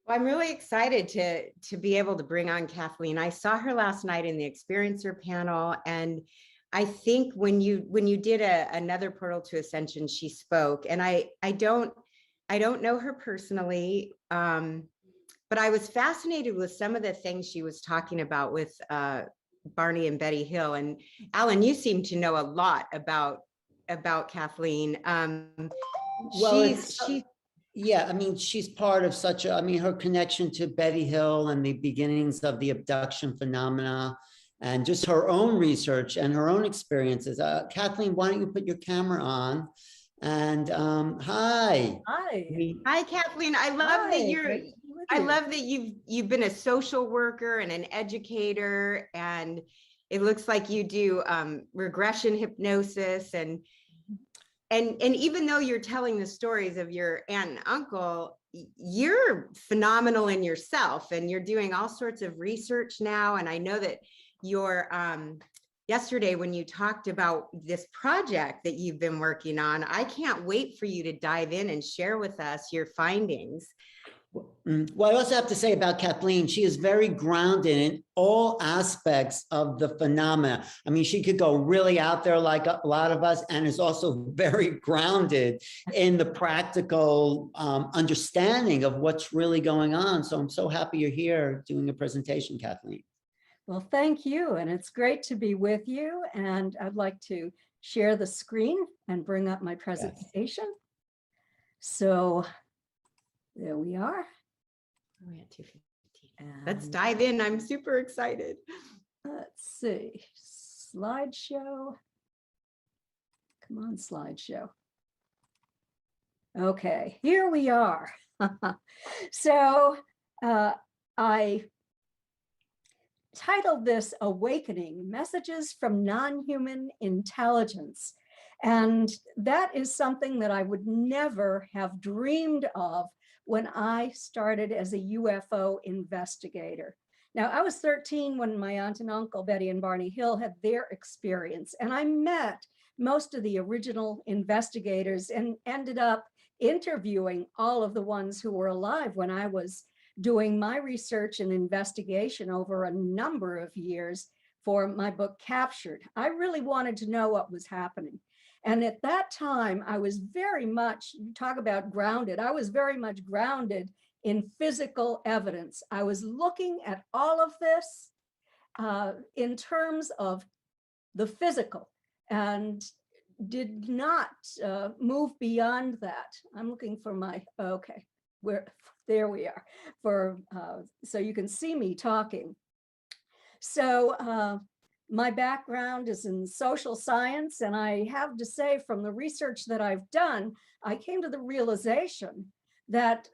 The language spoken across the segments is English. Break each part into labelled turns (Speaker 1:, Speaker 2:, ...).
Speaker 1: Well, I'm really excited to be able to bring on Kathleen. I saw her last night in the experiencer panel, and I think when you did another Portal to Ascension, she spoke, and I don't know her personally, but I was fascinated with some of the things she was talking about with Barney and Betty Hill. And Alan, you seem to know a lot about Kathleen.
Speaker 2: Well, she's yeah, I mean, she's part of such a, I mean, her connection to Betty Hill and the beginnings of the abduction phenomena and just her own research and her own experiences. Kathleen, why don't you put your camera on? And hi.
Speaker 1: Hi, Kathleen. I love that you've been a social worker and an educator, and it looks like you do regression hypnosis and even though you're telling the stories of your aunt and uncle, you're phenomenal in yourself, and you're doing all sorts of research now. And I know that you're yesterday when you talked about this project that you've been working on, I can't wait for you to dive in and share with us your findings.
Speaker 2: Well, I also have to say about Kathleen, she is very grounded in all aspects of the phenomena. I mean, she could go really out there like a lot of us, and is also very grounded in the practical understanding of what's really going on. So I'm so happy you're here doing a presentation, Kathleen.
Speaker 3: Well, thank you. And it's great to be with you. And I'd like to share the screen and bring up my presentation. Yes. So there we are.
Speaker 1: We're at 2:15. Let's dive in. I'm super excited.
Speaker 3: Let's see. Slideshow. Come on, slideshow. Okay, here we are. So I titled this Awakening, Messages from Non-Human Intelligence. And that is something that I would never have dreamed of when I started as a UFO investigator. Now, I was 13 when my aunt and uncle, Betty and Barney Hill, had their experience. And I met most of the original investigators and ended up interviewing all of the ones who were alive when I was doing my research and investigation over a number of years for my book, Captured. I really wanted to know what was happening. And at that time, I was very much, you talk about grounded, I was very much grounded in physical evidence. I was looking at all of this in terms of the physical and did not move beyond that. I'm looking for my, okay, there we are, so you can see me talking. So my background is in social science, and I have to say from the research that I've done, I came to the realization that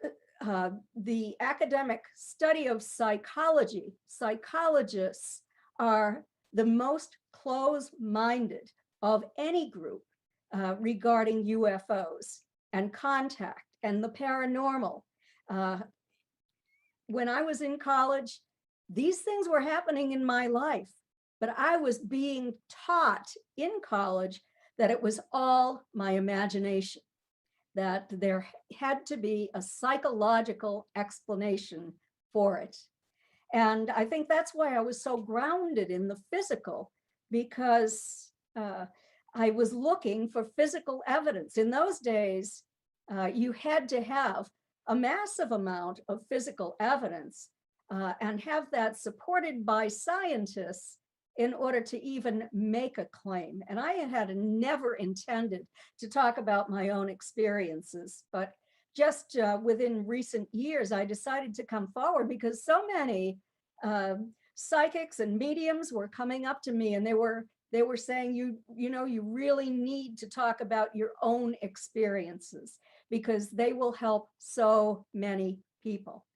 Speaker 3: the academic study of psychology, psychologists are the most closed-minded of any group regarding UFOs and contact and the paranormal. When I was in college, these things were happening in my life, but I was being taught in college that it was all my imagination, that there had to be a psychological explanation for it. And I think that's why I was so grounded in the physical, because I was looking for physical evidence. In those days, you had to have a massive amount of physical evidence and have that supported by scientists in order to even make a claim. And I had never intended to talk about my own experiences, but just within recent years, I decided to come forward because so many psychics and mediums were coming up to me, and they were saying, you know, you really need to talk about your own experiences because they will help so many people.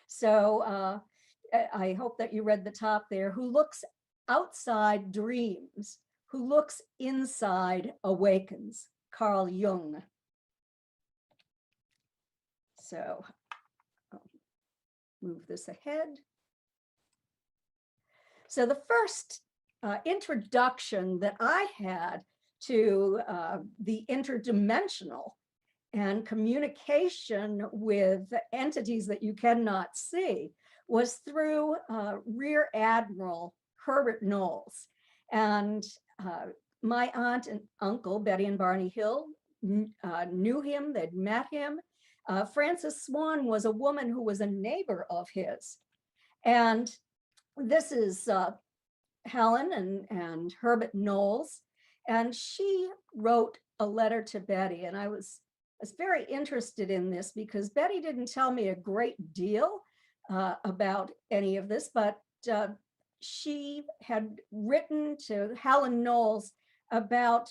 Speaker 3: So I hope that you read the top there. Who looks outside dreams, who looks inside awakens, Carl Jung. So I'll move this ahead. So the first introduction that I had to the interdimensional and communication with entities that you cannot see was through Rear Admiral Herbert Knowles. And my aunt and uncle, Betty and Barney Hill, knew him, they'd met him. Frances Swan was a woman who was a neighbor of his. And this is Helen and Herbert Knowles. And she wrote a letter to Betty. And I was very interested in this because Betty didn't tell me a great deal about any of this, but she had written to Helen Knowles about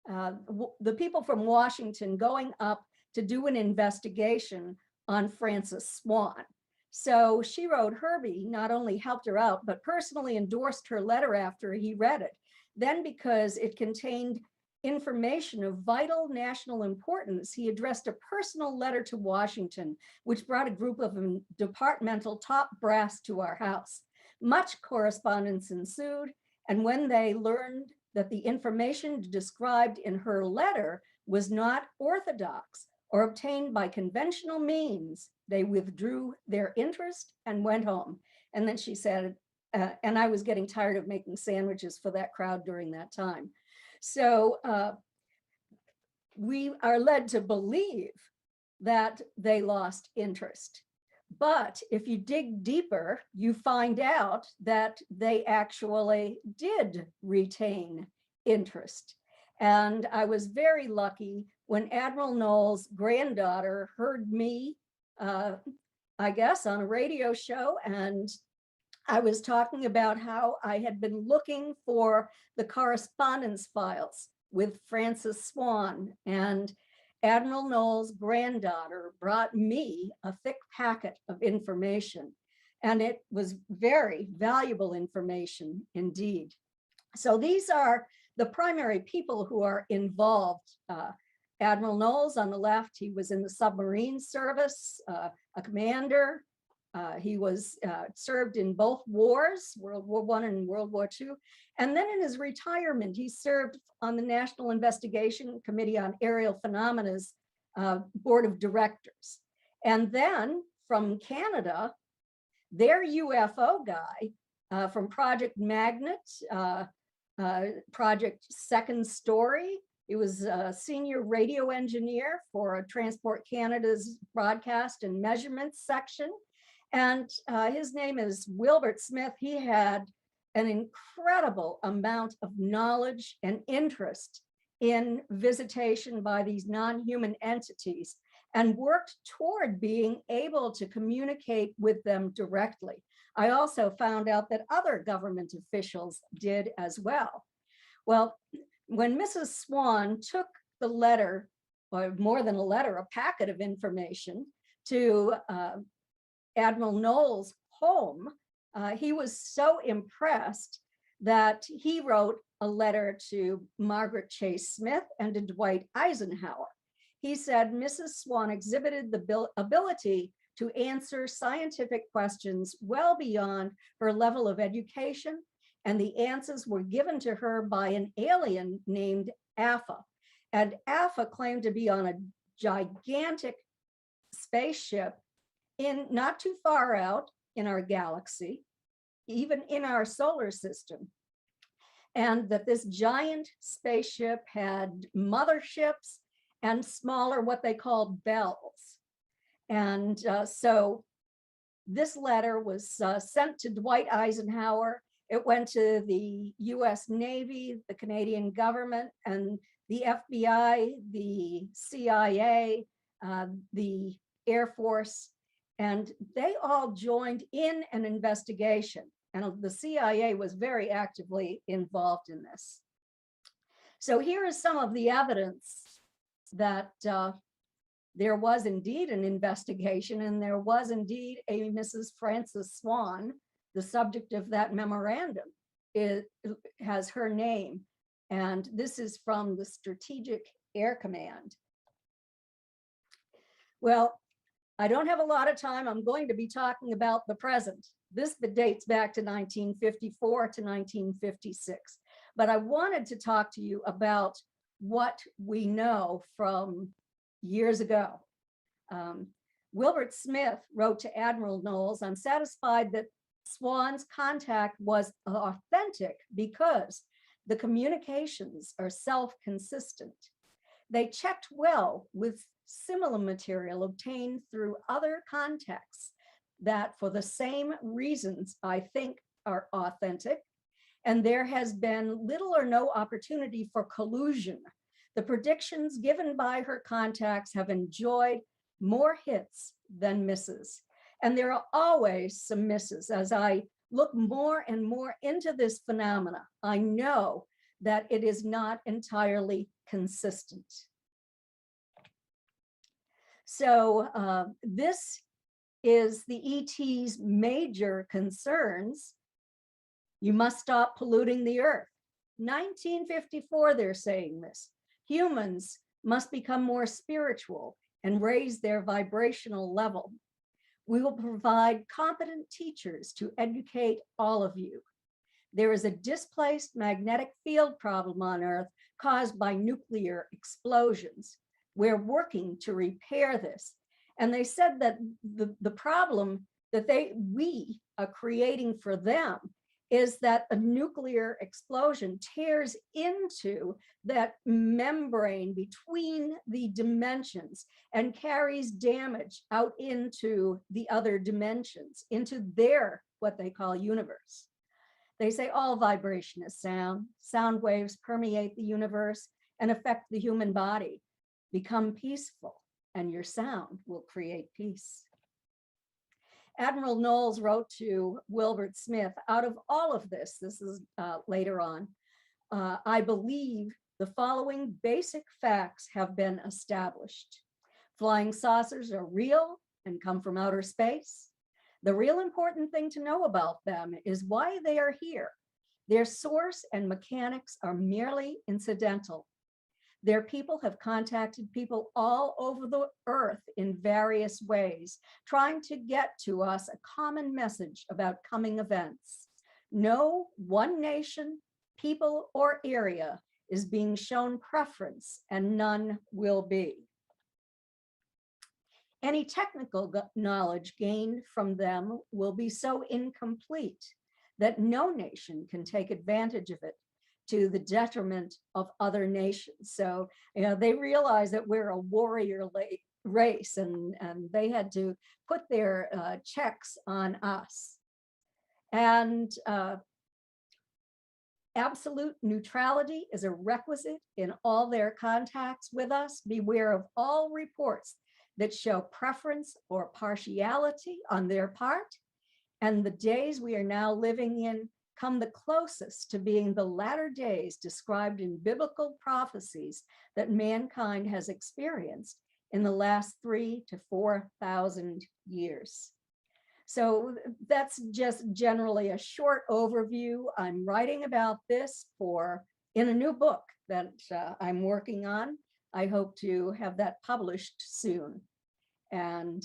Speaker 3: the people from Washington going up to do an investigation on Frances Swan. So she wrote, Herbie not only helped her out, but personally endorsed her letter after he read it. Then, because it contained information of vital national importance, he addressed a personal letter to Washington, which brought a group of departmental top brass to our house. Much correspondence ensued, and when they learned that the information described in her letter was not orthodox or obtained by conventional means, they withdrew their interest and went home. And then she said, and I was getting tired of making sandwiches for that crowd during that time. So we are led to believe that they lost interest. But if you dig deeper, you find out that they actually did retain interest. And I was very lucky when Admiral Knowles' granddaughter heard me, I guess, on a radio show, and I was talking about how I had been looking for the correspondence files with Frances Swan, and Admiral Knowles' granddaughter brought me a thick packet of information, and it was very valuable information indeed. So these are the primary people who are involved. Admiral Knowles on the left, he was in the submarine service, a commander. He was served in both wars, World War I and World War II. And then in his retirement, he served on the National Investigation Committee on Aerial Phenomena's board of directors. And then from Canada, their UFO guy from Project Magnet, Project Second Story, he was a senior radio engineer for Transport Canada's broadcast and measurements section. And his name is Wilbert Smith. He had an incredible amount of knowledge and interest in visitation by these non-human entities and worked toward being able to communicate with them directly. I also found out that other government officials did as well. Well, when Mrs. Swan took the letter, or more than a letter, a packet of information to Admiral Knowles' home, he was so impressed that he wrote a letter to Margaret Chase Smith and to Dwight Eisenhower. He said, Mrs. Swan exhibited the ability to answer scientific questions well beyond her level of education, and the answers were given to her by an alien named Alpha. And Alpha claimed to be on a gigantic spaceship in not too far out in our galaxy, even in our solar system. And that this giant spaceship had motherships and smaller, what they called bells. And so this letter was sent to Dwight Eisenhower. It went to the US Navy, the Canadian government, and the FBI, the CIA, the Air Force, and they all joined in an investigation. And the CIA was very actively involved in this. So here is some of the evidence that there was indeed an investigation, and there was indeed a Mrs. Frances Swan. The subject of that memorandum has her name, and this is from the Strategic Air Command. Well, I don't have a lot of time. I'm going to be talking about the present. This dates back to 1954 to 1956, but I wanted to talk to you about what we know from years ago. Wilbert Smith wrote to Admiral Knowles, "I'm satisfied that Swan's contact was authentic because the communications are self-consistent. They checked well with similar material obtained through other contexts that for the same reasons I think are authentic, and there has been little or no opportunity for collusion. The predictions given by her contacts have enjoyed more hits than misses." And there are always some misses. As I look more and more into this phenomena, I know that it is not entirely consistent. So this is the ET's major concerns. You must stop polluting the earth. 1954, they're saying this. Humans must become more spiritual and raise their vibrational level. We will provide competent teachers to educate all of you. There is a displaced magnetic field problem on Earth caused by nuclear explosions. We're working to repair this. And they said that the problem that we are creating for them is that a nuclear explosion tears into that membrane between the dimensions and carries damage out into the other dimensions, into their, what they call, universe. They say all vibration is sound. Sound waves permeate the universe and affect the human body. Become peaceful and your sound will create peace. Admiral Knowles wrote to Wilbert Smith, out of all of this is later on, I believe the following basic facts have been established. Flying saucers are real and come from outer space. The real important thing to know about them is why they are here. Their source and mechanics are merely incidental. Their people have contacted people all over the earth in various ways, trying to get to us a common message about coming events. No one nation, people, or area is being shown preference, and none will be. Any technical knowledge gained from them will be so incomplete that no nation can take advantage of it, to the detriment of other nations. So, you know, they realize that we're a warrior race, and they had to put their checks on us. And absolute neutrality is a requisite in all their contacts with us. Beware of all reports that show preference or partiality on their part. And the days we are now living in come the closest to being the latter days described in biblical prophecies that mankind has experienced in the last 3,000 to 4,000 years. So that's just generally a short overview. I'm writing about this in a new book that I'm working on. I hope to have that published soon. And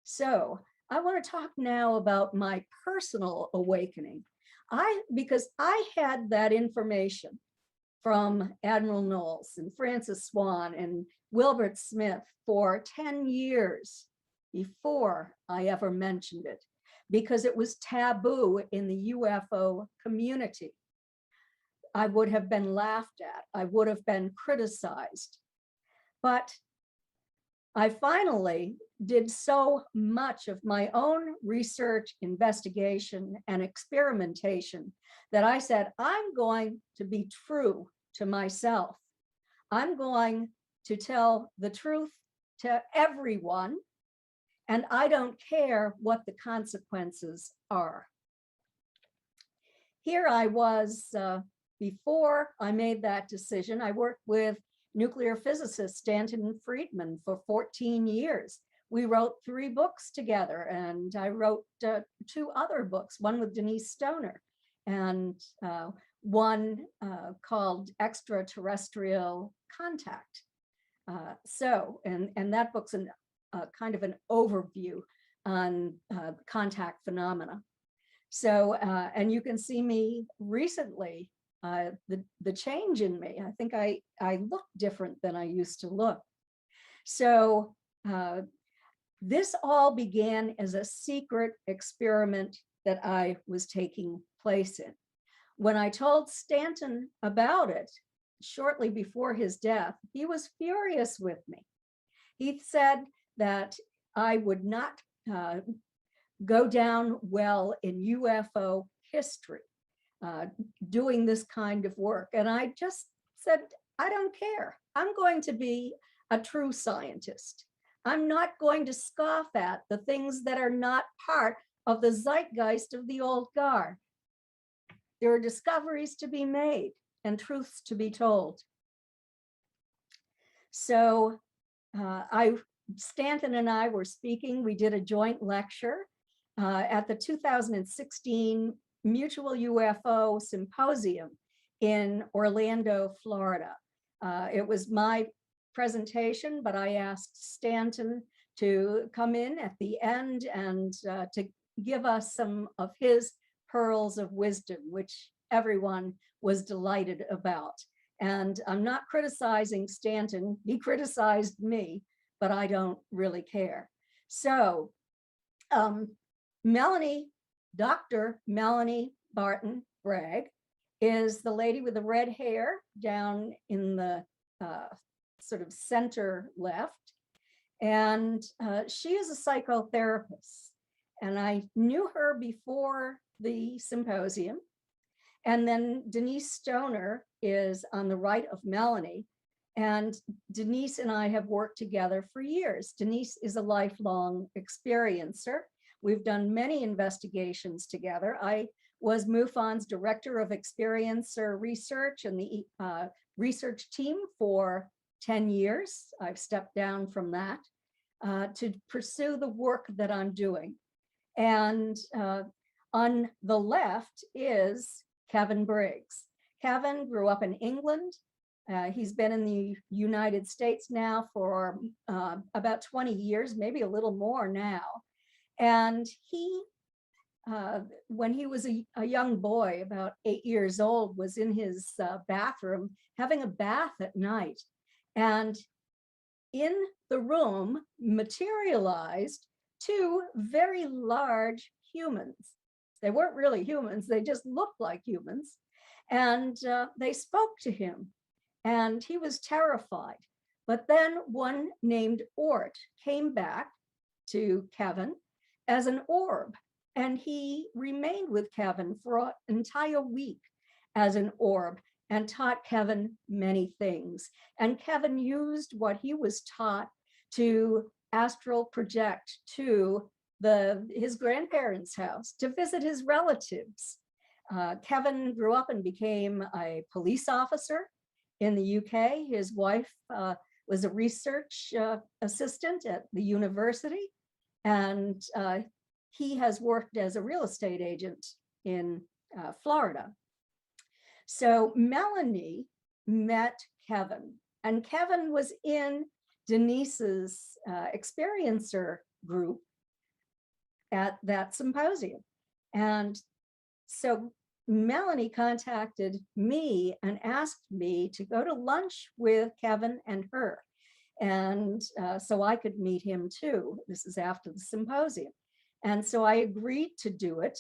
Speaker 3: so I want to talk now about my personal awakening. Because I had that information from Admiral Knowles and Francis Swan and Wilbert Smith for 10 years before I ever mentioned it, because it was taboo in the UFO community. I would have been laughed at. I would have been criticized. But I finally did so much of my own research, investigation, and experimentation that I said, I'm going to be true to myself. I'm going to tell the truth to everyone, and I don't care what the consequences are. Here I was, before I made that decision, I worked with nuclear physicist Stanton Friedman for 14 years. We wrote 3 books together, and I wrote 2 other books, one with Denise Stoner and one called Extraterrestrial Contact. And that book's kind of an overview on contact phenomena. So, and you can see me recently, the change in me. I think I look different than I used to look. So this all began as a secret experiment that I was taking place in. When I told Stanton about it shortly before his death, he was furious with me. He said that I would not go down well in UFO history, doing this kind of work. And I just said, I don't care. I'm going to be a true scientist. I'm not going to scoff at the things that are not part of the zeitgeist of the old guard. There are discoveries to be made and truths to be told. So Stanton and I were speaking. We did a joint lecture at the 2016 Mutual UFO Symposium in Orlando, Florida. It was my presentation, but I asked Stanton to come in at the end and to give us some of his pearls of wisdom, which everyone was delighted about. And I'm not criticizing Stanton. He criticized me, but I don't really care. So Dr. Melanie Barton Bragg is the lady with the red hair down in the sort of center left. And she is a psychotherapist. And I knew her before the symposium. And then Denise Stoner is on the right of Melanie. And Denise and I have worked together for years. Denise is a lifelong experiencer. We've done many investigations together. I was MUFON's Director of Experiencer Research and the research team for 10 years. I've stepped down from that to pursue the work that I'm doing. And on the left is Kevin Briggs. Kevin grew up in England. He's been in the United States now for about 20 years, maybe a little more now. And he, when he was a young boy, about 8 years old, was in his bathroom having a bath at night. And in the room materialized two very large humans. They weren't really humans, they just looked like humans. And they spoke to him and he was terrified. But then one named Ort came back to Kevin as an orb, and he remained with Kevin for an entire week as an orb and taught Kevin many things. And Kevin used what he was taught to astral project to his grandparents' house to visit his relatives. Kevin grew up and became a police officer in the UK. His wife was a research assistant at the university, and he has worked as a real estate agent in Florida. So Melanie met Kevin, and Kevin was in Denise's experiencer group at that symposium. And so Melanie contacted me and asked me to go to lunch with Kevin and her. And so I could meet him too. This is after the symposium. And so I agreed to do it.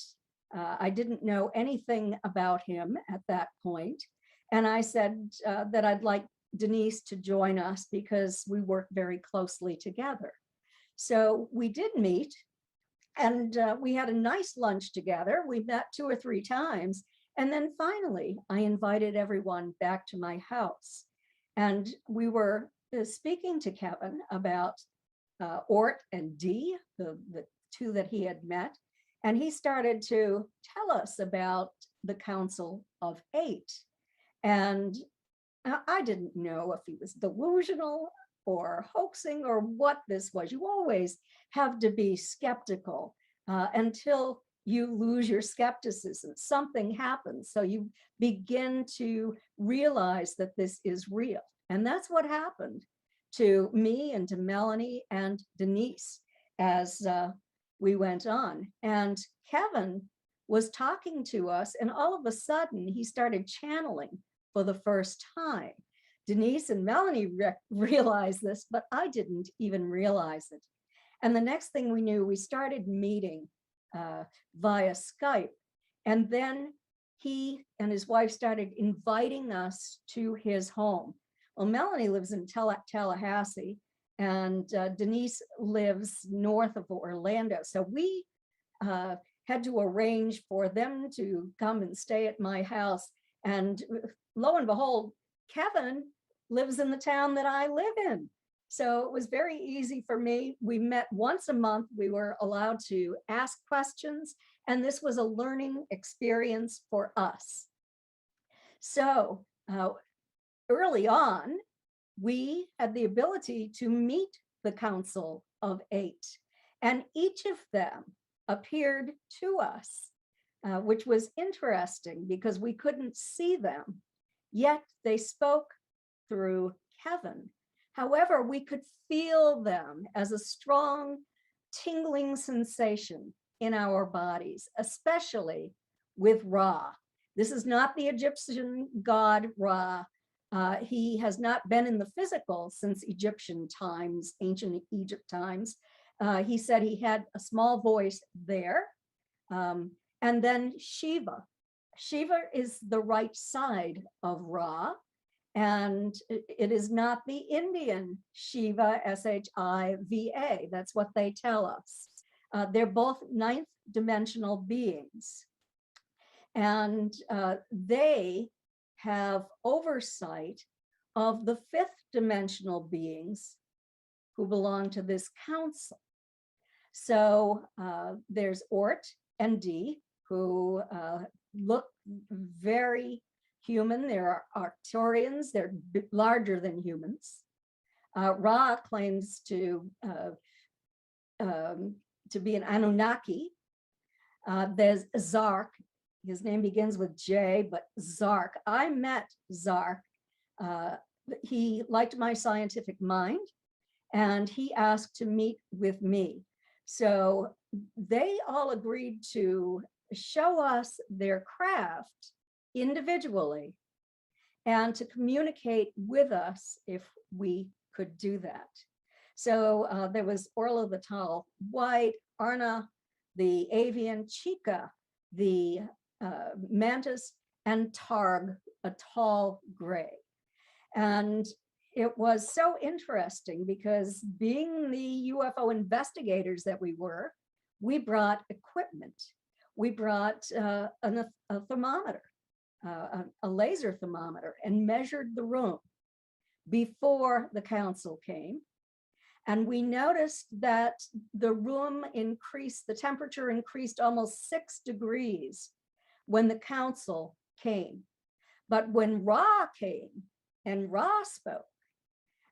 Speaker 3: I didn't know anything about him at that point. And I said that I'd like Denise to join us because we work very closely together. So we did meet, and we had a nice lunch together. We met 2 or 3 times. And then finally, I invited everyone back to my house. And we were speaking to Kevin about Ort and Dee, the 2 that he had met. And he started to tell us about the Council of 8. And I didn't know if he was delusional or hoaxing or what this was. You always have to be skeptical until you lose your skepticism. Something happens. So you begin to realize that this is real. And that's what happened to me and to Melanie and Denise as we went on. And Kevin was talking to us, and all of a sudden he started channeling for the first time. Denise and Melanie realized this, but I didn't even realize it. And the next thing we knew, we started meeting via Skype. And then he and his wife started inviting us to his home. Well, Melanie lives in Tallahassee, and Denise lives north of Orlando. So we had to arrange for them to come and stay at my house. And lo and behold, Kevin lives in the town that I live in. So it was very easy for me. We met once a month. We were allowed to ask questions, and this was a learning experience for us. So early on, we had the ability to meet the Council of Eight, and each of them appeared to us, which was interesting because we couldn't see them, yet they spoke through Kevin. However, we could feel them as a strong tingling sensation in our bodies, especially with Ra. This is not the Egyptian god Ra. He has not been in the physical since Egyptian times, ancient Egypt times. He said he had a small voice there. And then Shiva. Shiva is the right side of Ra. And it is not the Indian Shiva, S-H-I-V-A. That's what they tell us. They're both ninth dimensional beings. And they have oversight of the fifth dimensional beings who belong to this council. So there's Ort and Dee, who look very human. There are Arcturians, they're larger than humans. Ra claims to be an Anunnaki. There's Zark. His name begins with J, but Zark. I met Zark. He liked my scientific mind, and he asked to meet with me. So they all agreed to show us their craft individually and to communicate with us if we could do that. So there was Orla the Tall White, Arna the Avian, Chica the Mantis, and Targ, a tall gray. And it was so interesting because being the UFO investigators that we were, we brought equipment. We brought a thermometer, a laser thermometer, and measured the room before the council came. And we noticed that the room increased, the temperature increased almost 6 degrees when the council came. But when Ra came and Ra spoke,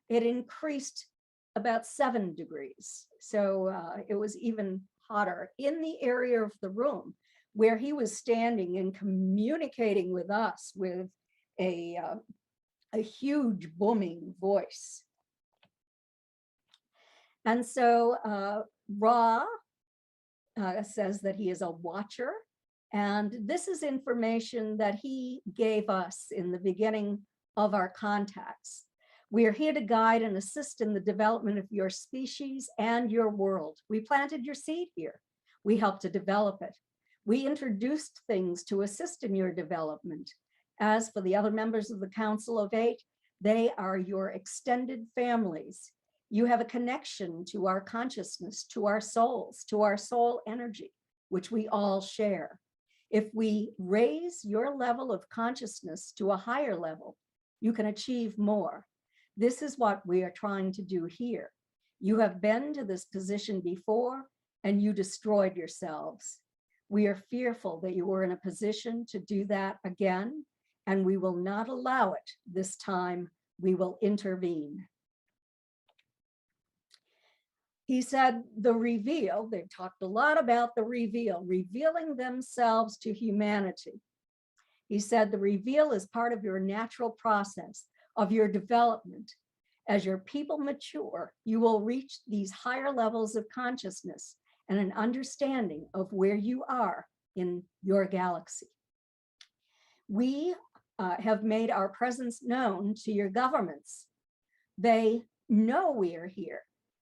Speaker 3: it increased about 7 degrees. So it was even hotter in the area of the room where he was standing and communicating with us with a huge booming voice. And so Ra says that he is a watcher. And this is information that he gave us in the beginning of our contacts. We are here to guide and assist in the development of your species and your world. We planted your seed here. We helped to develop it. We introduced things to assist in your development. As for the other members of the Council of Eight, they are your extended families. You have a connection to our consciousness, to our souls, to our soul energy, which we all share. If we raise your level of consciousness to a higher level, you can achieve more. This is what we are trying to do here. You have been to this position before and you destroyed yourselves. We are fearful that you were in a position to do that again, and we will not allow it this time. We will intervene. He said the reveal, they've talked a lot about the reveal, revealing themselves to humanity. He said the reveal is part of your natural process of your development. As your people mature, you will reach these higher levels of consciousness and an understanding of where you are in your galaxy. We have made our presence known to your governments. They know we are here.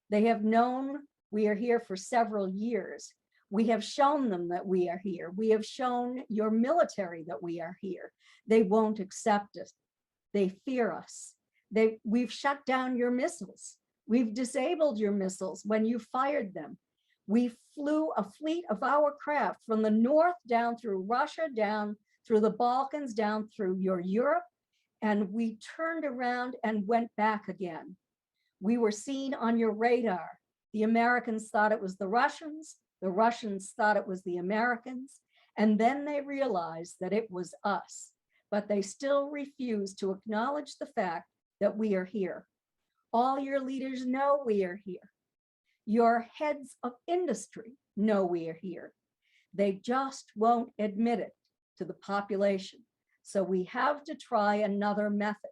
Speaker 3: They have known we are here for several years. We have shown them that we are here. We have shown your military that we are here. They won't accept us. They fear us. We've shut down your missiles. We've disabled your missiles when you fired them. We flew a fleet of our craft from the north down through Russia, down through the Balkans, down through your Europe, and we turned around and went back again. We were seen on your radar. The Americans thought it was the Russians thought it was the Americans, and then they realized that it was us, but they still refused to acknowledge the fact that we are here. All your leaders know we are here. Your heads of industry know we are here. They just won't admit it to the population. So we have to try another method.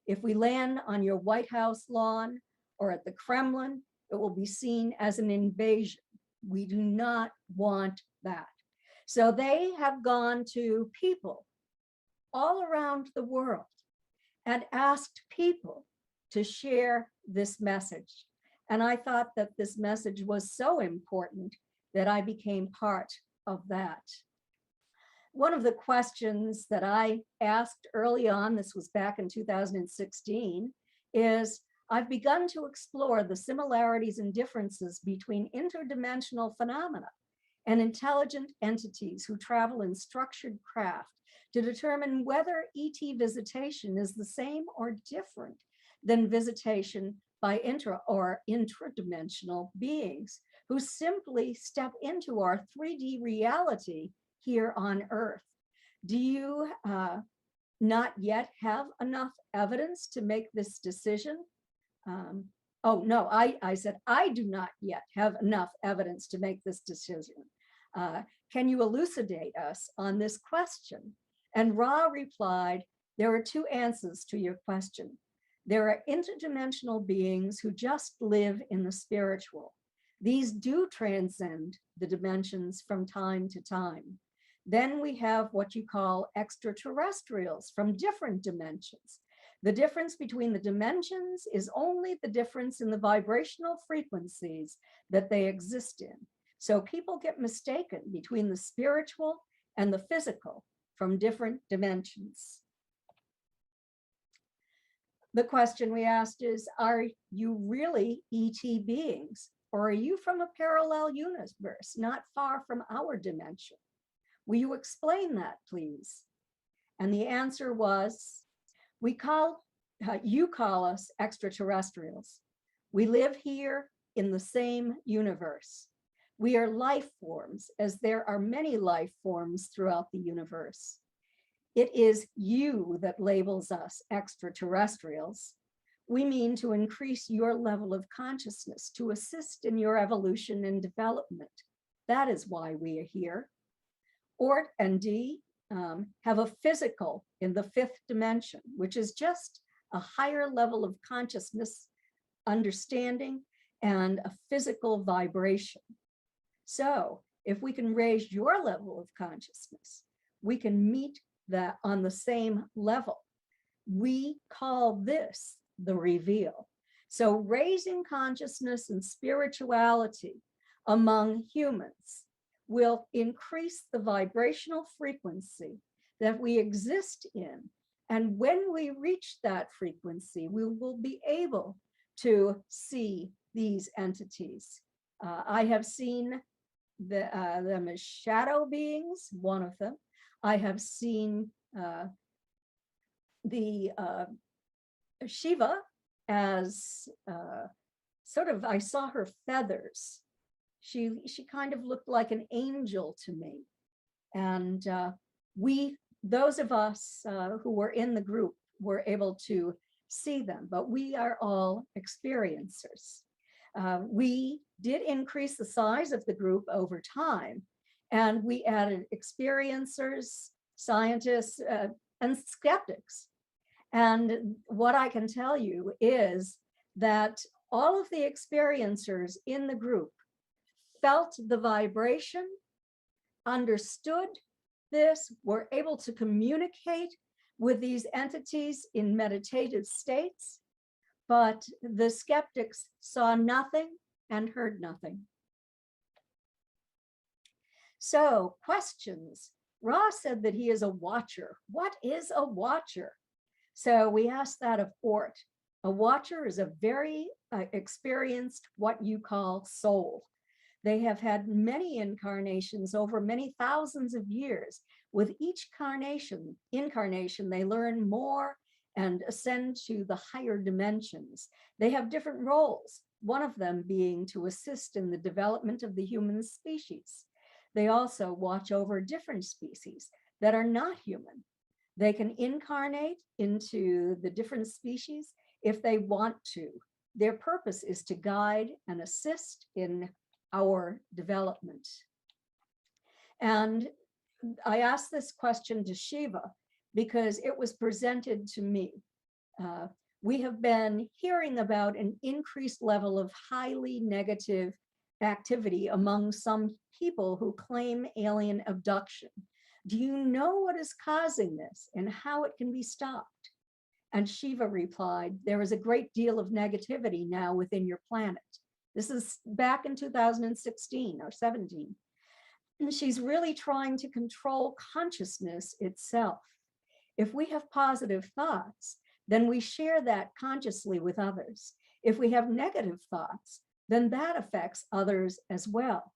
Speaker 3: If we land on your White House lawn or at the Kremlin, it will be seen as an invasion. We do not want that. So they have gone to people all around the world and asked people to share this message. And I thought that this message was so important that I became part of that. One of the questions that I asked early on, this was back in 2016, is I've begun to explore the similarities and differences between interdimensional phenomena and intelligent entities who travel in structured craft to determine whether ET visitation is the same or different than visitation by intra or intradimensional beings who simply step into our 3D reality here on Earth. Do you not yet have enough evidence to make this decision? Oh no, I said, I do not yet have enough evidence to make this decision. Can you elucidate us on this question? And Ra replied, there are two answers to your question. There are interdimensional beings who just live in the spiritual. These do transcend the dimensions from time to time. Then we have what you call extraterrestrials from different dimensions. The difference between the dimensions is only the difference in the vibrational frequencies that they exist in. So people get mistaken between the spiritual and the physical from different dimensions. The question we asked is, are you really ET beings, or are you from a parallel universe not far from our dimension? Will you explain that, please? And the answer was, you call us extraterrestrials. We live here in the same universe. We are life forms, as there are many life forms throughout the universe. It is you that labels us extraterrestrials. We mean to increase your level of consciousness, to assist in your evolution and development. That is why we are here. Ort and Dee have a physical in the fifth dimension, which is just a higher level of consciousness, understanding, and a physical vibration. So if we can raise your level of consciousness, we can meet that on the same level. We call this the reveal. So raising consciousness and spirituality among humans will increase the vibrational frequency that we exist in. And when we reach that frequency, we will be able to see these entities. I have seen them as shadow beings, one of them. I have seen the Shiva as sort of, I saw her feathers. She kind of looked like an angel to me. And those of us who were in the group were able to see them, but we are all experiencers. We did increase the size of the group over time, and we added experiencers, scientists, and skeptics. And what I can tell you is that all of the experiencers in the group felt the vibration, understood this, were able to communicate with these entities in meditative states, but the skeptics saw nothing and heard nothing. So, questions. Ra said that he is a watcher. What is a watcher? So we asked that of Ort. A watcher is a very experienced, what you call soul. They have had many incarnations over many thousands of years. With each incarnation, they learn more and ascend to the higher dimensions. They have different roles, one of them being to assist in the development of the human species. They also watch over different species that are not human. They can incarnate into the different species if they want to. Their purpose is to guide and assist in our development. And I asked this question to Shiva because it was presented to me. We have been hearing about an increased level of highly negative activity among some people who claim alien abduction. Do you know what is causing this and how it can be stopped? And Shiva replied, there is a great deal of negativity now within your planet. This is back in 2016 or 17. And she's really trying to control consciousness itself. If we have positive thoughts, then we share that consciously with others. If we have negative thoughts, then that affects others as well.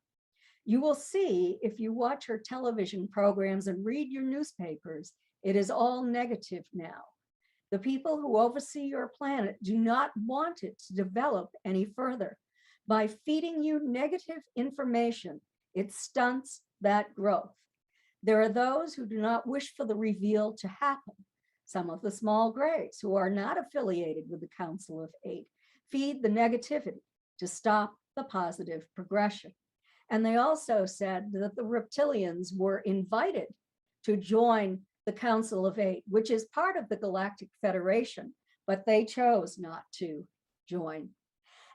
Speaker 3: You will see if you watch her television programs and read your newspapers, it is all negative now. The people who oversee your planet do not want it to develop any further. By feeding you negative information, it stunts that growth. There are those who do not wish for the reveal to happen. Some of the small grays who are not affiliated with the Council of Eight feed the negativity to stop the positive progression. And they also said that the reptilians were invited to join the Council of Eight, which is part of the Galactic Federation, but they chose not to join.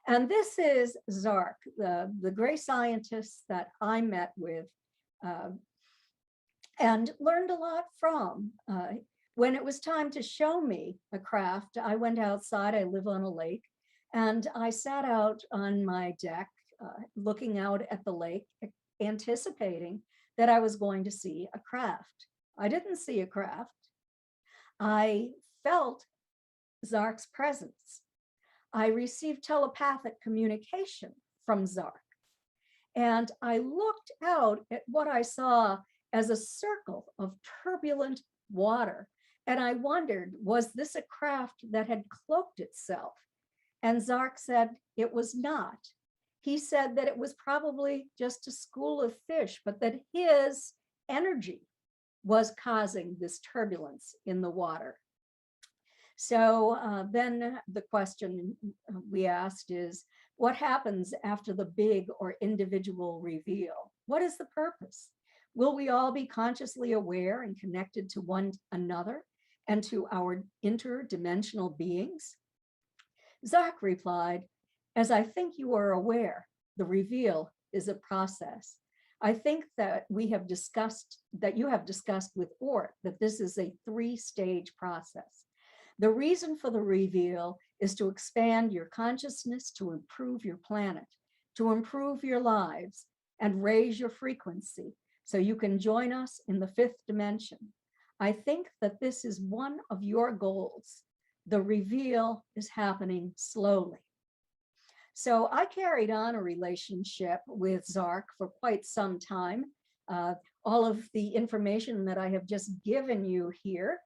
Speaker 3: And this is Zark, the gray scientist that I met with and learned a lot from. When it was time to show me a craft, I went outside, I live on a lake, and I sat out on my deck, looking out at the lake, anticipating that I was going to see a craft. I didn't see a craft. I felt Zark's presence. I received telepathic communication from Zark. And I looked out at what I saw as a circle of turbulent water. And I wondered, was this a craft that had cloaked itself? And Zark said it was not. He said that it was probably just a school of fish, but that his energy was causing this turbulence in the water. So then the question we asked is, what happens after the big or individual reveal? What is the purpose? Will we all be consciously aware and connected to one another and to our interdimensional beings? Zark replied, as I think you are aware, the reveal is a process. I think that you have discussed with Ort that this is a 3-stage process. The reason for the reveal is to expand your consciousness, to improve your planet, to improve your lives, and raise your frequency so you can join us in the 5th dimension. I think that this is one of your goals. The reveal is happening slowly. So I carried on a relationship with Zark for quite some time. All of the information that I have just given you here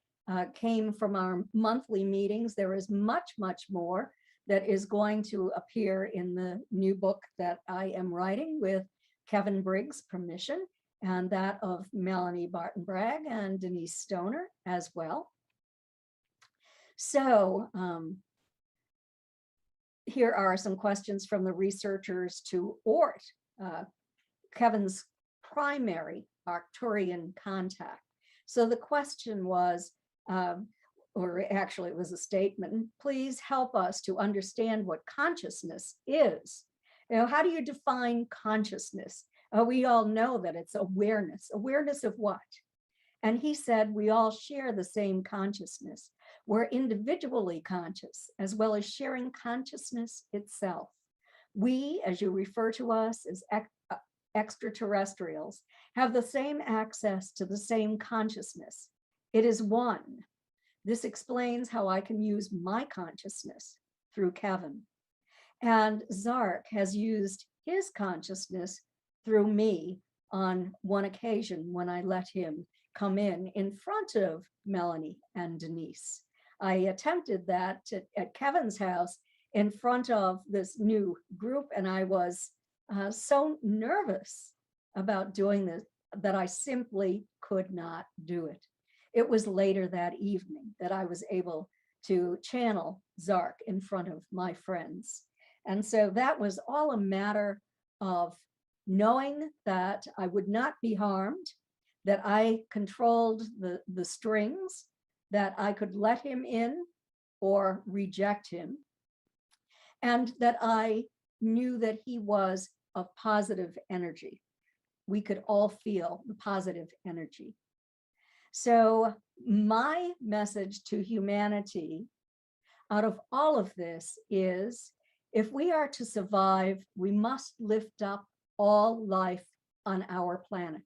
Speaker 3: came from our monthly meetings. There is much, much more that is going to appear in the new book that I am writing with Kevin Briggs' permission, and that of Melanie Barton-Bragg and Denise Stoner as well. So here are some questions from the researchers to Ort, Kevin's primary Arcturian contact. So the question was, or actually it was a statement, please help us to understand what consciousness is. You know, how do you define consciousness? We all know that it's awareness. Awareness of what? And he said, we all share the same consciousness. We're individually conscious, as well as sharing consciousness itself. We, as you refer to us as extraterrestrials, have the same access to the same consciousness. It is one. This explains how I can use my consciousness through Kevin. And Zark has used his consciousness through me on one occasion when I let him come in front of Melanie and Denise. I attempted that at Kevin's house in front of this new group, and I was so nervous about doing this that I simply could not do it. It was later that evening that I was able to channel Zark in front of my friends. And so that was all a matter of knowing that I would not be harmed, that I controlled the strings, that I could let him in or reject him, and that I knew that he was of positive energy. We could all feel the positive energy. So my message to humanity out of all of this is, if we are to survive, we must lift up all life on our planet.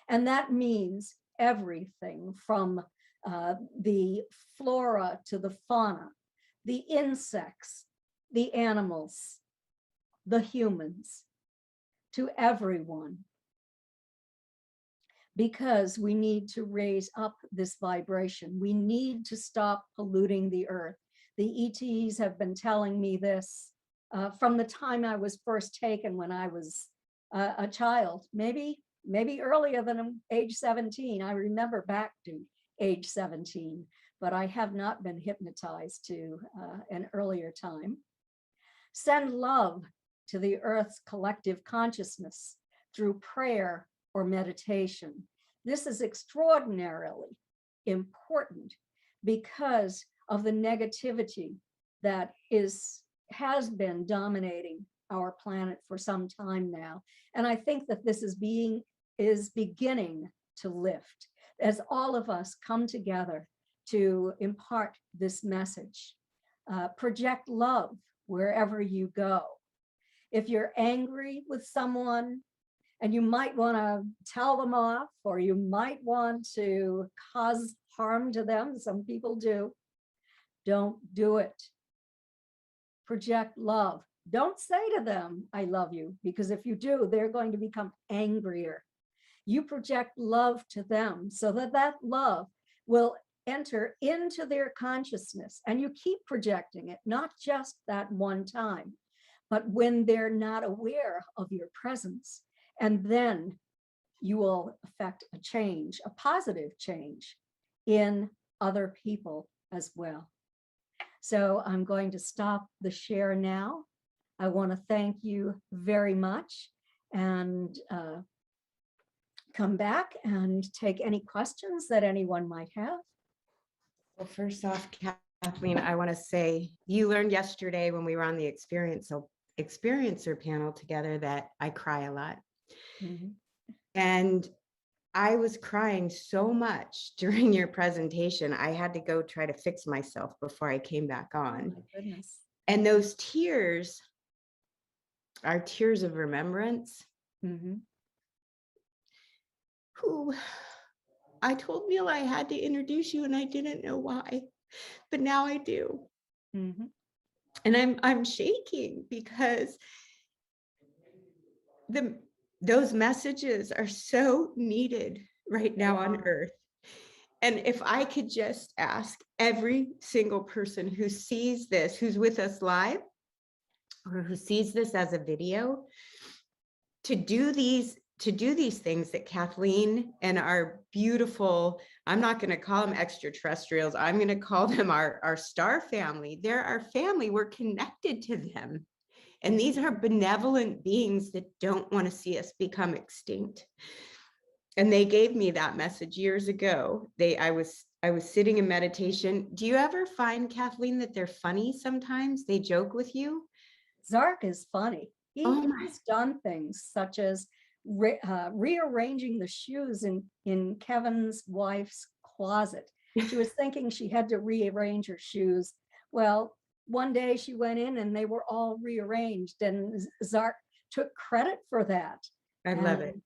Speaker 3: And that means everything from the flora to the fauna, the insects, the animals, the humans, to everyone. Because we need to raise up this vibration. We need to stop polluting the earth. The ETs have been telling me this from the time I was first taken when I was a child, maybe earlier than age 17. I remember back to age 17, but I have not been hypnotized to an earlier time. Send love to the earth's collective consciousness through prayer or meditation. This is extraordinarily important because of the negativity that has been dominating our planet for some time now. And I think that this is beginning to lift as all of us come together to impart this message. Project love wherever you go. If you're angry with someone, and you might want to tell them off, or you might want to cause harm to them, some people do, don't do it. Project love. Don't say to them, I love you, because if you do, they're going to become angrier. You project love to them so that that love will enter into their consciousness, and you keep projecting it, not just that one time, but when they're not aware of your presence. And then you will affect a change, a positive change in other people as well. So I'm going to stop the share now. I want to thank you very much and come back and take any questions that anyone might have.
Speaker 1: Well, first off, Kathleen, I want to say you learned yesterday when we were on the experiencer panel together that I cry a lot. Mm-hmm. And I was crying so much during your presentation. I had to go try to fix myself before I came back on.
Speaker 3: Oh, my goodness.
Speaker 1: And those tears are tears of remembrance. Mm-hmm. Who I told Neil I had to introduce you and I didn't know why, but now I do. Mm-hmm. And I'm shaking because those messages are so needed right now on Earth. And if I could just ask every single person who sees this, who's with us live, or who sees this as a video, to do these things that Kathleen and our beautiful, I'm not going to call them extraterrestrials, I'm going to call them our star family. They're our family. We're connected to them. And these are benevolent beings that don't want to see us become extinct. And they gave me that message years ago. I was sitting in meditation. Do you ever find, Kathleen, that they're funny sometimes? They joke with you?
Speaker 3: Zark is funny. He's done things such as rearranging the shoes in Kevin's wife's closet. She was thinking she had to rearrange her shoes. Well, one day she went in and they were all rearranged, and Zark took credit for that.
Speaker 1: I love it.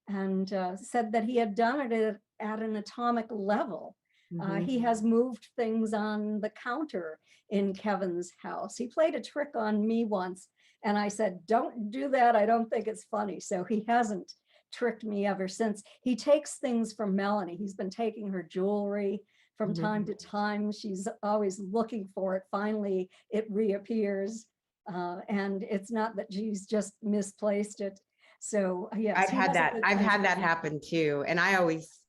Speaker 3: And said that he had done it at an atomic level.
Speaker 1: Mhm.
Speaker 3: He has moved things on the counter in Kevin's house. He played a trick on me once, and I said, don't do that. I don't think it's funny. So he hasn't tricked me ever since. He takes things from Melanie. He's been taking her jewelry from time to time. She's always looking for it. Finally, it reappears. And it's not that she's just misplaced it. So yes,
Speaker 1: I've had that happen too. And I always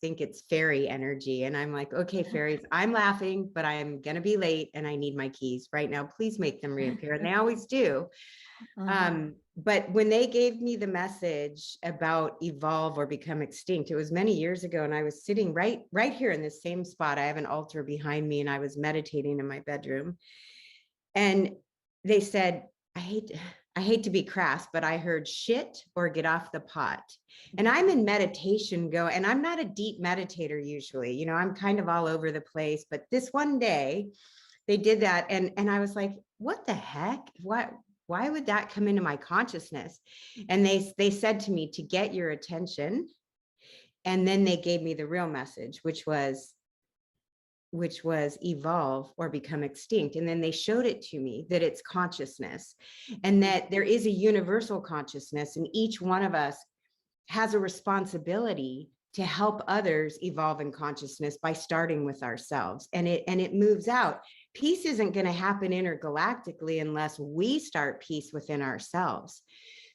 Speaker 1: think it's fairy energy. And I'm like, okay, fairies, I'm laughing, but I'm going to be late and I need my keys right now. Please make them reappear. And they always do. But when they gave me the message about evolve or become extinct, it was many years ago. And I was sitting right here in the same spot. I have an altar behind me and I was meditating in my bedroom. And they said, I hate to be crass, but I heard shit or get off the pot. And I'm in meditation and I'm not a deep meditator usually, you know, I'm kind of all over the place, but this one day they did that. And I was like, what the heck? Why would that come into my consciousness? And they said to me to get your attention. And then they gave me the real message, which was evolve or become extinct. And then they showed it to me that it's consciousness and that there is a universal consciousness, and each one of us has a responsibility to help others evolve in consciousness by starting with ourselves. And it moves out. Peace isn't going to happen intergalactically unless we start peace within ourselves.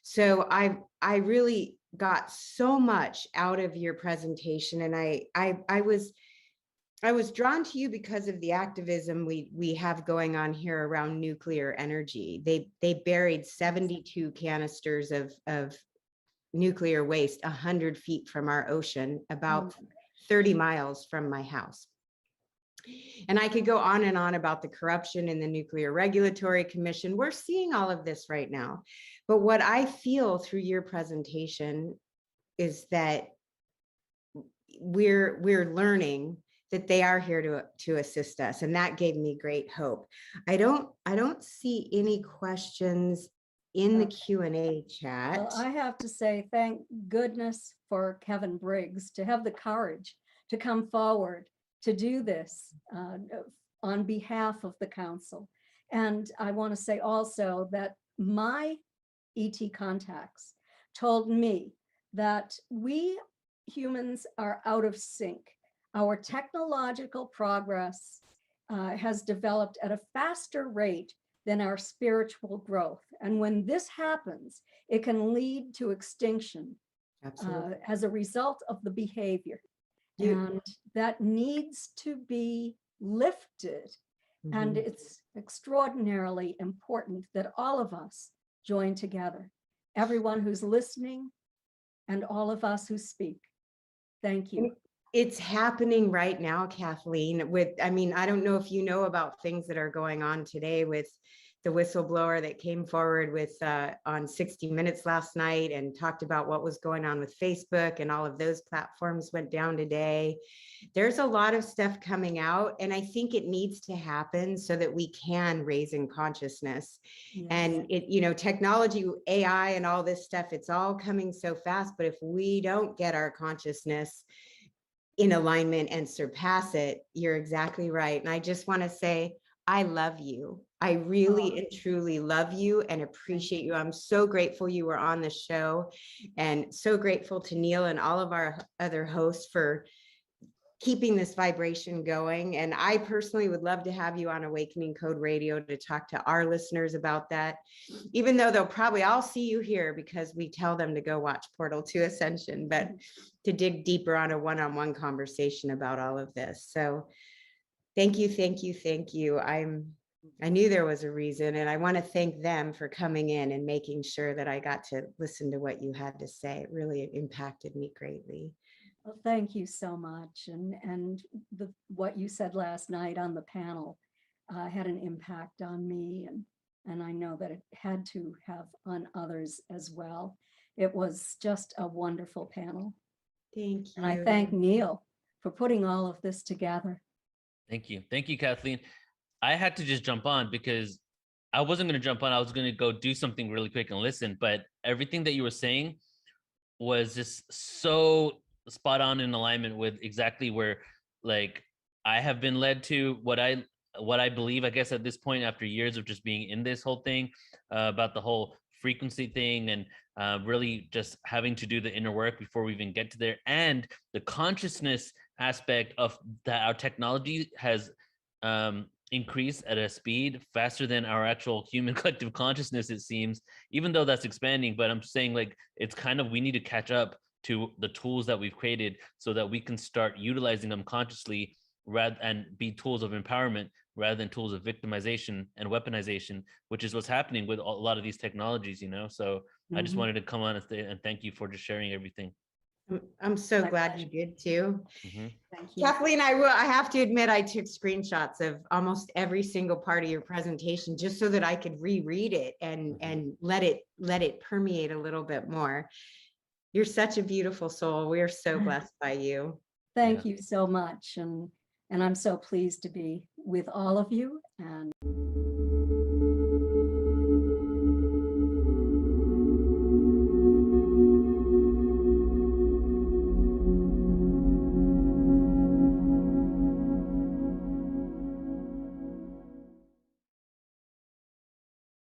Speaker 1: So I really got so much out of your presentation, and I was drawn to you because of the activism we have going on here around nuclear energy. They buried 72 canisters of nuclear waste 100 feet from our ocean, about 30 miles from my house. And I could go on and on about the corruption in the Nuclear Regulatory Commission. We're seeing all of this right now. But what I feel through your presentation is that we're learning that they are here to assist us. And that gave me great hope. I don't see any questions in the Q&A chat.
Speaker 3: Well, I have to say, thank goodness for Kevin Briggs to have the courage to come forward to do this on behalf of the council. And I want to say also that my ET contacts told me that we humans are out of sync. Our technological progress has developed at a faster rate than our spiritual growth. And when this happens, it can lead to extinction as a result of the behavior. And that needs to be lifted. And it's extraordinarily important that all of us join together, everyone who's listening and all of us who speak. Thank you.
Speaker 1: It's happening right now, Kathleen. I don't know if you know about things that are going on today with the whistleblower that came forward with on 60 Minutes last night and talked about what was going on with Facebook, and all of those platforms went down today. There's a lot of stuff coming out, and I think it needs to happen so that we can raise in consciousness. Yes. And technology, AI and all this stuff, it's all coming so fast, but if we don't get our consciousness in alignment and surpass it, you're exactly right. And I just want to say, I love you. I really and truly love you and appreciate you. I'm so grateful you were on the show, and so grateful to Neil and all of our other hosts for keeping this vibration going. And I personally would love to have you on Awakening Code Radio to talk to our listeners about that, even though they'll probably all see you here because we tell them to go watch Portal to Ascension, but to dig deeper on a one-on-one conversation about all of this. So thank you, thank you, thank you. I knew there was a reason, and I want to thank them for coming in and making sure that I got to listen to what you had to say. It really impacted me greatly.
Speaker 3: Well, thank you so much. And what you said last night on the panel had an impact on me, and I know that it had to have on others as well. It was just a wonderful panel.
Speaker 1: Thank you.
Speaker 3: And I thank Neil for putting all of this together.
Speaker 4: Thank you. Thank you, Kathleen. I had to just jump on because I wasn't going to jump on. I was going to go do something really quick and listen. But everything that you were saying was just so spot on in alignment with exactly where, like, I have been led to what I believe, I guess, at this point, after years of just being in this whole thing about the whole frequency thing and really just having to do the inner work before we even get to there, and the consciousness aspect of that our technology has increased at a speed faster than our actual human collective consciousness, it seems, even though that's expanding. But I'm saying, like, it's kind of, we need to catch up to the tools that we've created so that we can start utilizing them consciously rather and be tools of empowerment rather than tools of victimization and weaponization, which is what's happening with a lot of these technologies, you know? So I just wanted to come on and thank you for just sharing everything.
Speaker 1: I'm so
Speaker 3: My
Speaker 1: glad
Speaker 3: pleasure.
Speaker 1: you did too.
Speaker 3: Thank you.
Speaker 1: Kathleen, I have to admit, I took screenshots of almost every single part of your presentation just so that I could reread it and let it permeate a little bit more. You're such a beautiful soul. We are so blessed by you.
Speaker 3: Thank you so much. And I'm so pleased to be with all of you. And